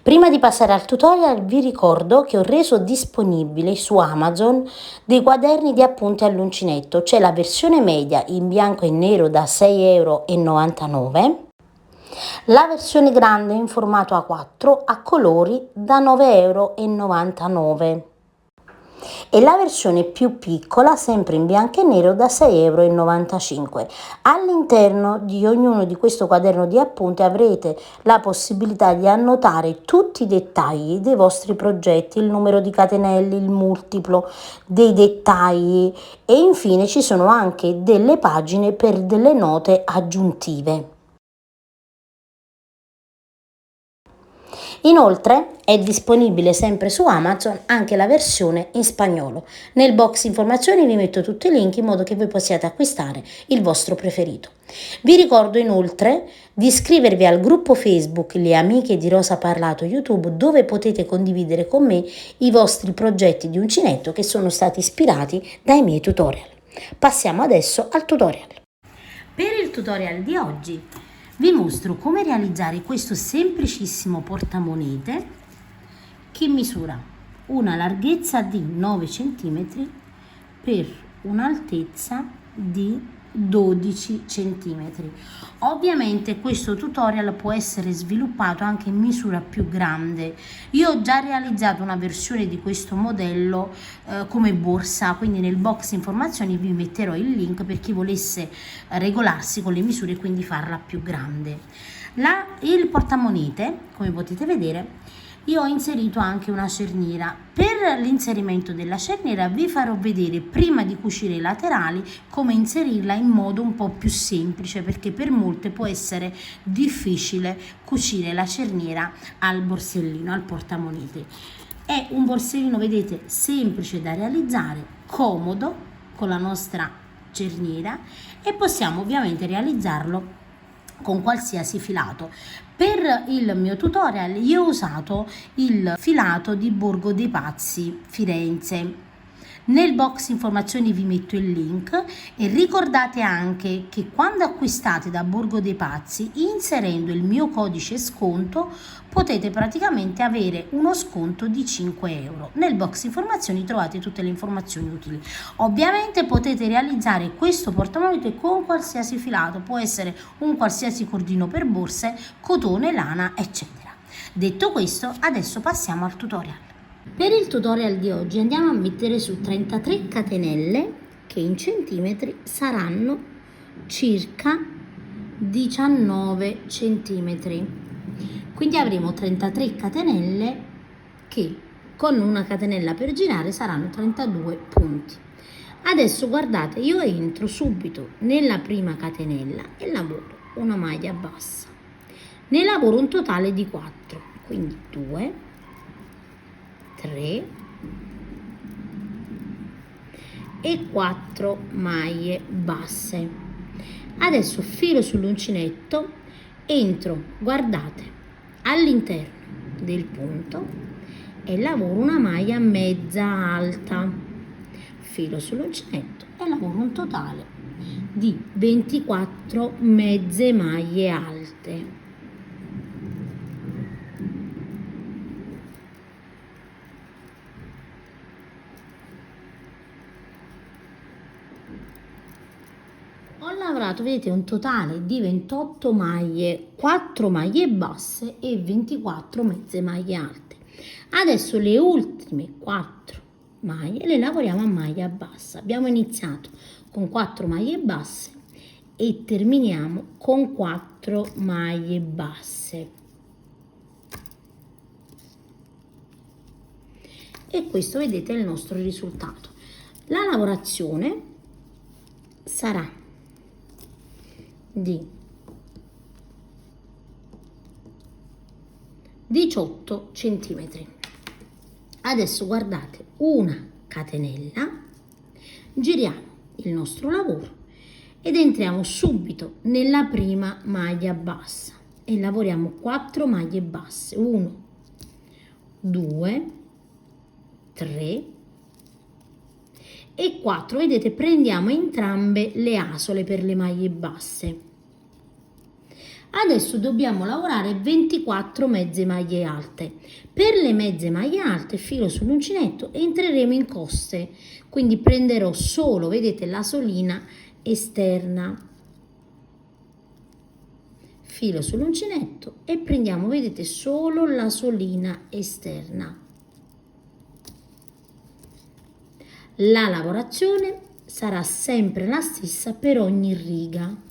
Prima di passare al tutorial vi ricordo che ho reso disponibili su Amazon dei quaderni di appunti all'uncinetto. C'è la versione media in bianco e nero da 6,99 €, la versione grande in formato A4 a colori da 9,99 € e la versione più piccola sempre in bianco e nero da 6,95 €. All'interno di ognuno di questo quaderno di appunti avrete la possibilità di annotare tutti i dettagli dei vostri progetti, il numero di catenelle, il multiplo dei dettagli e infine ci sono anche delle pagine per delle note aggiuntive. Inoltre è disponibile sempre su Amazon anche la versione in spagnolo. Nel box informazioni vi metto tutti i link in modo che voi possiate acquistare il vostro preferito. Vi ricordo inoltre di iscrivervi al gruppo Facebook Le Amiche di Rosa Parlato YouTube, dove potete condividere con me i vostri progetti di uncinetto che sono stati ispirati dai miei tutorial. Passiamo adesso al tutorial. Per il tutorial di oggi vi mostro come realizzare questo semplicissimo portamonete che misura una larghezza di 9 cm per un'altezza di 12 cm. Ovviamente questo tutorial può essere sviluppato anche in misura più grande. Io ho già realizzato una versione di questo modello come borsa, quindi nel box informazioni vi metterò il link per chi volesse regolarsi con le misure e quindi farla più grande. Il portamonete, come potete vedere, io ho inserito anche una cerniera. Per l'inserimento della cerniera vi farò vedere prima di cucire i laterali come inserirla in modo un po' più semplice, perché per molte può essere difficile cucire la cerniera al borsellino, al portamonete. È un borsellino, vedete, semplice da realizzare, comodo con la nostra cerniera e possiamo ovviamente realizzarlo con qualsiasi filato. Per il mio tutorial io ho usato il filato di Borgo dei Pazzi, Firenze. Nel box informazioni vi metto il link e ricordate anche che quando acquistate da Borgo dei Pazzi, inserendo il mio codice sconto, potete praticamente avere uno sconto di 5 €. Nel box informazioni trovate tutte le informazioni utili. Ovviamente potete realizzare questo portamonete con qualsiasi filato, può essere un qualsiasi cordino per borse, cotone, lana, eccetera. Detto questo, adesso passiamo al tutorial. Per il tutorial di oggi andiamo a mettere su 33 catenelle che in centimetri saranno circa 19 centimetri. Quindi avremo 33 catenelle che con una catenella per girare saranno 32 punti. Adesso guardate, io entro subito nella prima catenella e lavoro una maglia bassa. Ne lavoro un totale di 4, quindi 2, 3 e 4 maglie basse. Adesso filo sull'uncinetto, entro, guardate, all'interno del punto e lavoro una maglia mezza alta, filo sull'uncinetto e lavoro un totale di 24 mezze maglie alte. Ho lavorato, vedete, un totale di 28 maglie, 4 maglie basse e 24 mezze maglie alte. Adesso le ultime 4 maglie le lavoriamo a maglia bassa. Abbiamo iniziato con 4 maglie basse e terminiamo con 4 maglie basse. E questo, vedete, è il nostro risultato. La lavorazione sarà di 18 centimetri. Adesso guardate, una catenella, giriamo il nostro lavoro ed entriamo subito nella prima maglia bassa e lavoriamo 4 maglie basse, 1, 2, 3 e 4. Vedete, prendiamo entrambe le asole per le maglie basse. Adesso dobbiamo lavorare 24 mezze maglie alte. Per le mezze maglie alte filo sull'uncinetto e entreremo in coste, quindi prenderò solo, vedete, la solina esterna, filo sull'uncinetto e prendiamo, vedete, solo la solina esterna. La lavorazione sarà sempre la stessa per ogni riga.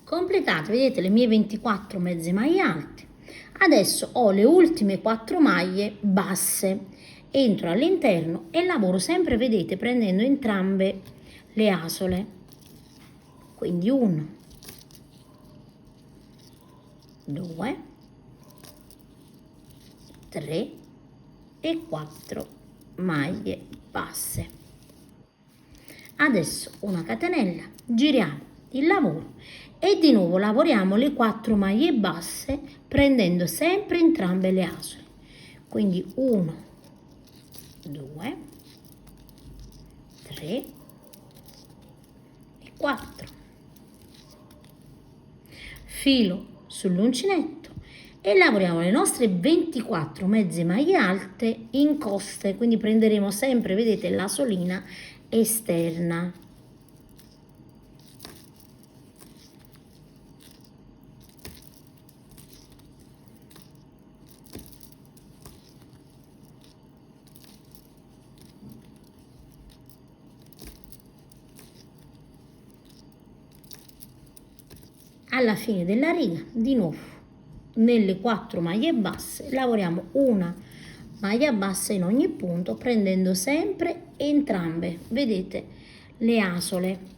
Completate, vedete, le mie 24 mezze maglie alte. Adesso ho le ultime 4 maglie basse. Entro all'interno e lavoro sempre, vedete, prendendo entrambe le asole. Quindi 1, 2, 3 e 4 maglie basse. Adesso una catenella, giriamo il lavoro e di nuovo lavoriamo le 4 maglie basse prendendo sempre entrambe le asole. Quindi 1, 2, 3 e 4. Filo sull'uncinetto e lavoriamo le nostre 24 mezze maglie alte in coste, quindi prenderemo sempre, vedete, la solina esterna. Alla fine della riga, di nuovo, nelle 4 maglie basse lavoriamo una maglia bassa in ogni punto, prendendo sempre entrambe, vedete, le asole.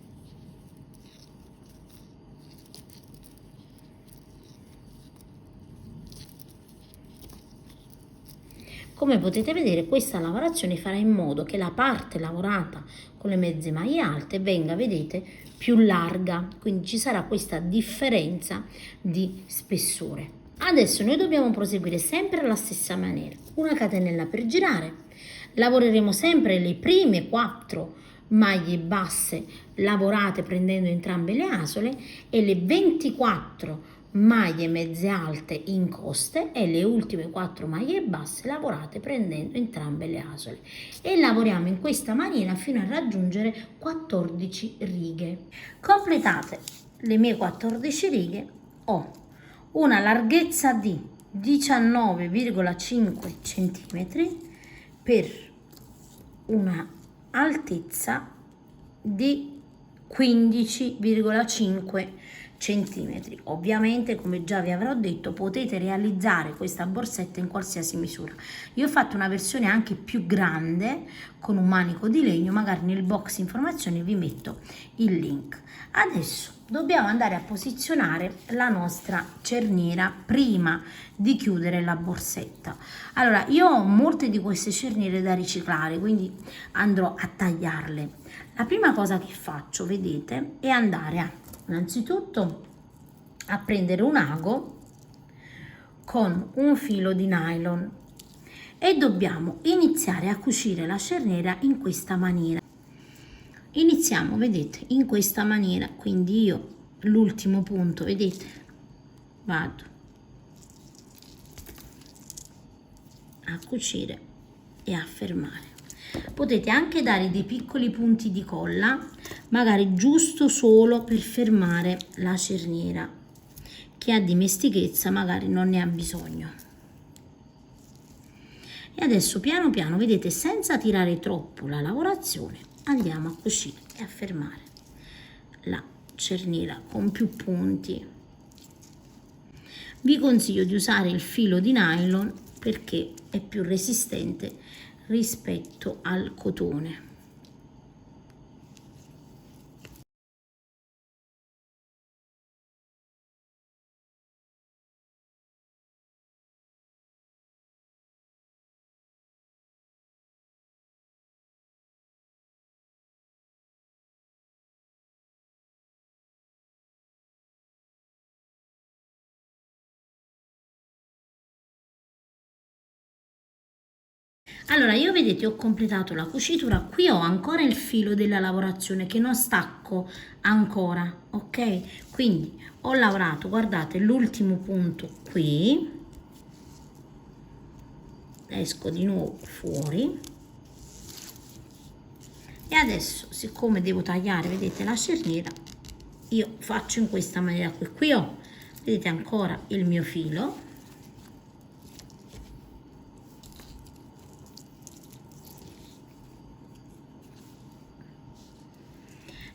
Come potete vedere, questa lavorazione farà in modo che la parte lavorata con le mezze maglie alte venga, vedete, più larga, quindi ci sarà questa differenza di spessore. Adesso noi dobbiamo proseguire sempre alla stessa maniera, una catenella per girare, lavoreremo sempre le prime 4 maglie basse lavorate prendendo entrambe le asole e le 24 maglie mezze alte in coste e le ultime 4 maglie basse lavorate prendendo entrambe le asole e lavoriamo in questa maniera fino a raggiungere 14 righe. Completate le mie 14 righe, ho una larghezza di 19,5 cm per una altezza di 15,5 centimetri. Ovviamente, come già vi avrò detto, potete realizzare questa borsetta in qualsiasi misura. Io ho fatto una versione anche più grande con un manico di legno, magari nel box informazioni vi metto il link. Adesso dobbiamo andare a posizionare la nostra cerniera prima di chiudere la borsetta. Allora, io ho molte di queste cerniere da riciclare, quindi andrò a tagliarle. La prima cosa che faccio, vedete, è andare innanzitutto a prendere un ago con un filo di nylon e dobbiamo iniziare a cucire la cerniera in questa maniera. Iniziamo, vedete, in questa maniera, quindi io l'ultimo punto, vedete, vado a cucire e a fermare. Potete anche dare dei piccoli punti di colla, magari giusto solo per fermare la cerniera. Chi ha dimestichezza magari non ne ha bisogno. E adesso piano piano, vedete, senza tirare troppo la lavorazione, andiamo a cucire e a fermare la cerniera con più punti. Vi consiglio di usare il filo di nylon perché è più resistente rispetto al cotone. Allora, io vedete ho completato la cucitura, qui ho ancora il filo della lavorazione che non stacco ancora, ok? Quindi ho lavorato, guardate, l'ultimo punto qui, esco di nuovo fuori e adesso, siccome devo tagliare, vedete, la cerniera, io faccio in questa maniera qui. Qui ho, vedete, ancora il mio filo.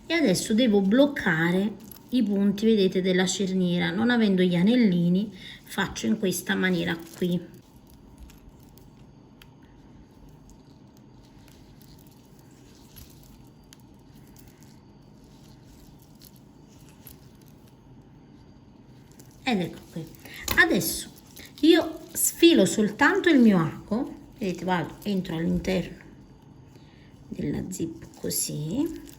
E adesso devo bloccare i punti, vedete, della cerniera. Non avendo gli anellini, faccio in questa maniera qui. Ed ecco qui. Adesso io sfilo soltanto il mio arco, vedete, vado, entro all'interno della zip così.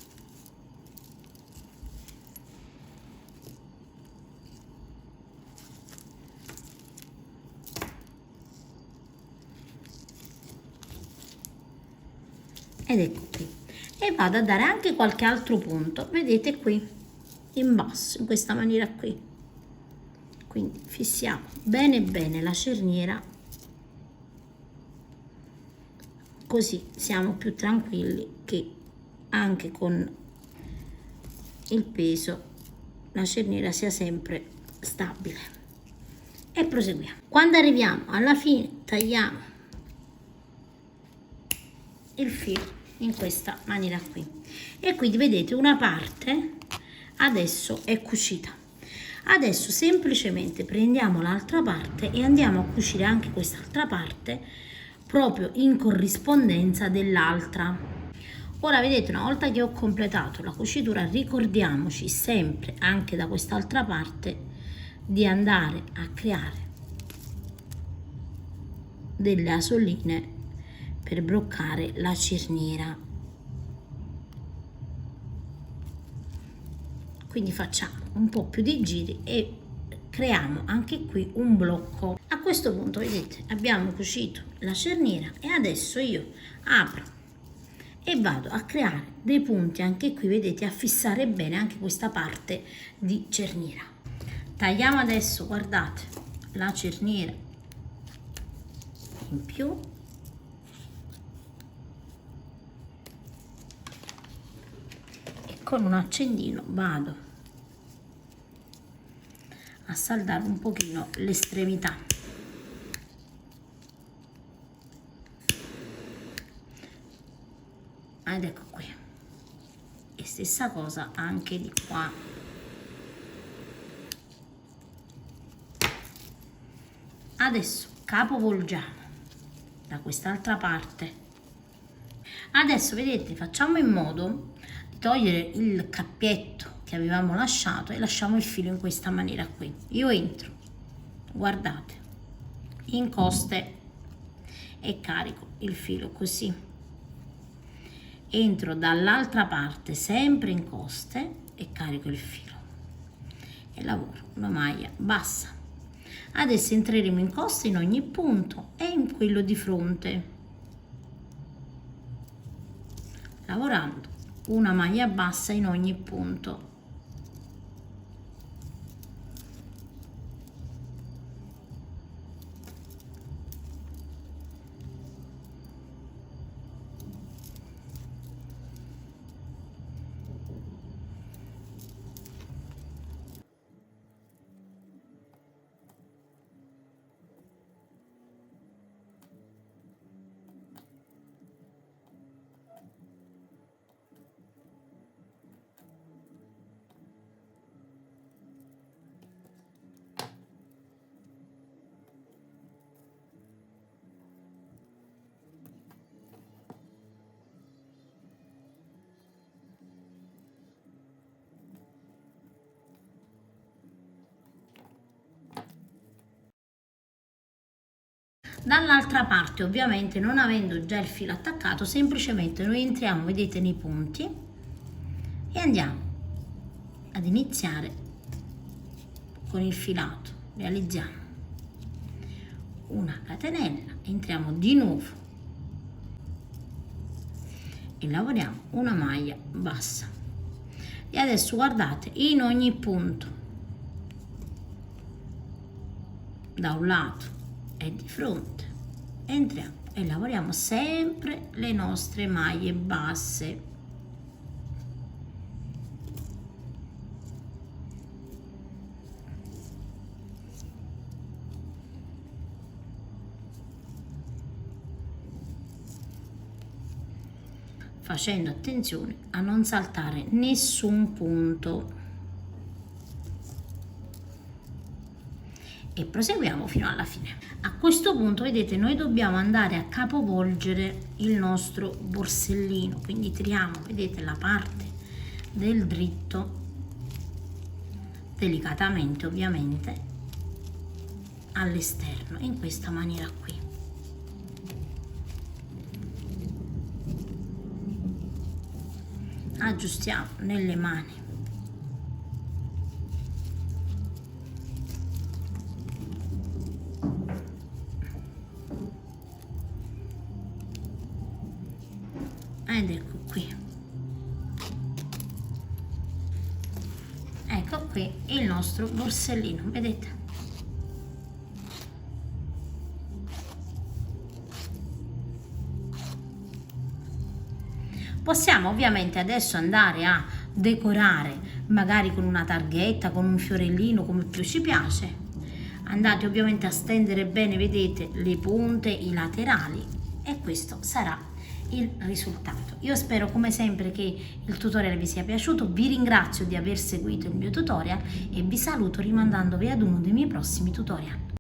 Ed ecco qui. E vado a dare anche qualche altro punto, vedete qui, in basso, in questa maniera qui. Quindi fissiamo bene bene la cerniera, così siamo più tranquilli che anche con il peso la cerniera sia sempre stabile. E proseguiamo. Quando arriviamo alla fine tagliamo il filo in questa maniera qui e quindi vedete una parte adesso è cucita. Adesso semplicemente prendiamo l'altra parte e andiamo a cucire anche quest'altra parte proprio in corrispondenza dell'altra. Ora vedete, una volta che ho completato la cucitura, ricordiamoci sempre anche da quest'altra parte di andare a creare delle asoline per bloccare la cerniera. Quindi facciamo un po' più di giri e creiamo anche qui un blocco. A questo punto vedete abbiamo cucito la cerniera e adesso io apro e vado a creare dei punti anche qui, vedete, a fissare bene anche questa parte di cerniera. Tagliamo adesso, guardate, la cerniera in più e con un accendino vado a saldare un pochino l'estremità. Ed ecco qui. E stessa cosa anche di qua. Adesso capovolgiamo da quest'altra parte. Adesso vedete, facciamo in modo di togliere il cappietto che avevamo lasciato e lasciamo il filo in questa maniera qui. Io entro, guardate, in coste e carico il filo così. Entro dall'altra parte sempre in coste e carico il filo e lavoro una maglia bassa. Adesso entreremo in coste in ogni punto e in quello di fronte, lavorando una maglia bassa in ogni punto. Dall'altra parte, ovviamente, non avendo già il filo attaccato, semplicemente noi entriamo, vedete, nei punti e andiamo ad iniziare con il filato. Realizziamo una catenella, entriamo di nuovo e lavoriamo una maglia bassa. E adesso guardate, in ogni punto da un lato e di fronte entriamo e lavoriamo sempre le nostre maglie basse. Facendo attenzione a non saltare nessun punto. E proseguiamo fino alla fine. A questo punto vedete, noi dobbiamo andare a capovolgere il nostro borsellino, quindi tiriamo, vedete, la parte del dritto delicatamente, ovviamente, all'esterno, in questa maniera qui. Aggiustiamo nelle mani ed ecco qui il nostro borsellino, vedete. Possiamo ovviamente adesso andare a decorare magari con una targhetta, con un fiorellino, come più ci piace. Andate ovviamente a stendere bene, vedete, le punte, i laterali, e questo sarà il risultato. Io spero come sempre che il tutorial vi sia piaciuto, vi ringrazio di aver seguito il mio tutorial e vi saluto rimandandovi ad uno dei miei prossimi tutorial.